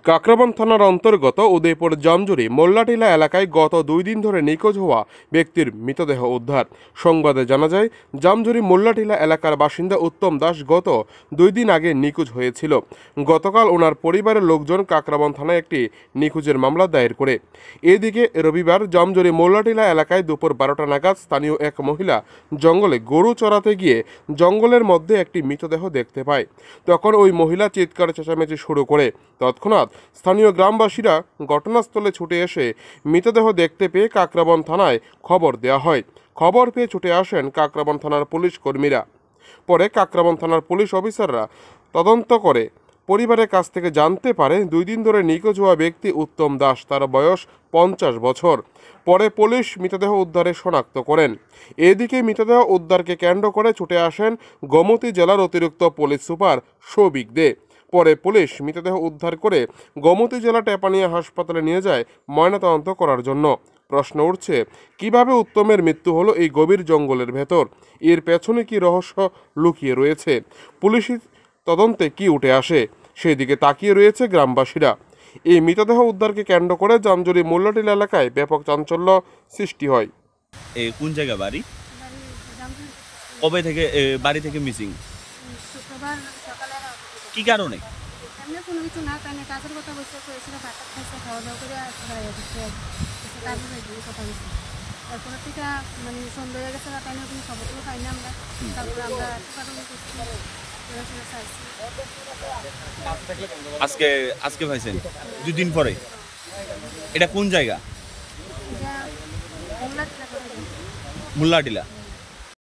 কাকরাবন থানার অন্তর্গত উদয়পুর জামজুরি মোল্লাটিলা এলাকায় গত 2 দিন ধরে নিখোঁজ হওয়া ব্যক্তির মৃতদেহ উদ্ধার। সংবাদে জানা যায়, জামজুরি মোল্লাটিলা এলাকার বাসিন্দা উত্তম দাস গত 2 দিন আগে নিখোঁজ হয়েছিল। গতকাল ওনার পরিবারের লোকজন কাকরাবন থানায় একটি নিখোঁজের মামলা দায়ের করে। এদিকে রবিবার জামজুরি মোল্লাটিলা এলাকায় দুপুর 12টা নাগাদ স্থানীয় এক মহিলা জঙ্গলে গরু চড়াতে গিয়ে জঙ্গলের মধ্যে একটি মৃতদেহ দেখতে পায়। তখন ওই মহিলা চিৎকার চেঁচামেচি শুরু করে। তৎক্ষণাৎ স্থানীয় গ্রামবাসীরা ঘটনাস্থলে ছুটে এসে মৃতদেহ দেখতে পেয়ে কাকরাবন থানায় খবর দেওয়া হয়। খবর পেয়ে ছুটে আসেন কাকরাবন থানার পুলিশ কর্মীরা। পরে কাকরাবন থানার পুলিশ অফিসাররা তদন্ত করে পরিবারের কাছ থেকে জানতে পারে 2 দিন ধরে নিখোঁজ হওয়া ব্যক্তি উত্তম দাস, তার বয়স 50 বছর। পরে পুলিশ মৃতদেহ উদ্ধারে শনাক্ত করেন। এদিকে মৃতদেহ উদ্ধারকে কেন্দ্র করে ছুটে আসেন গোমতী জেলার অতিরিক্ত পুলিশ সুপার সৌভিক দে। পরে পুলিশ মৃতদেহ উদ্ধার করে গোমতী জেলা টেপানিয়া হাসপাতালে নিয়ে যায় ময়নাতদন্ত করার জন্য। প্রশ্ন উঠছে, কিভাবে উত্তমের মৃত্যু হলো এই গভীর জঙ্গলের ভেতর? এর পেছনে কি রহস্য লুকিয়ে রয়েছে? পুলিশি তদন্তে কি উঠে আসে, সেই দিকে তাকিয়ে রয়েছে গ্রামবাসীরা। এই মৃতদেহ উদ্ধারকে কেন্দ্র করে জামজুরি মোল্লাটিলা এলাকায় ব্যাপক চাঞ্চল্য সৃষ্টি হয়। কোন জায়গা বাড়ি? কবে থেকে বাড়ি থেকে মিসিং? শুক্রবার সকালে কি কারণে? এমনি কোনো কিছু না, তাই কাজের কথা বলছে, করেছিল ভাত খাইছে, খাওয়া দাওয়া করে কাজে গিয়ে কথা বলছে। তারপরে থেকে মানে সন্ধ্যা হয়ে গেছে, তাই কোনো খবরগুলো পাই না আমরা। তারপরে আমরা আজকে আজকে পাইছেন 2 দিন পরে? এটা কোন জায়গা? এটা মোল্লাটিলা।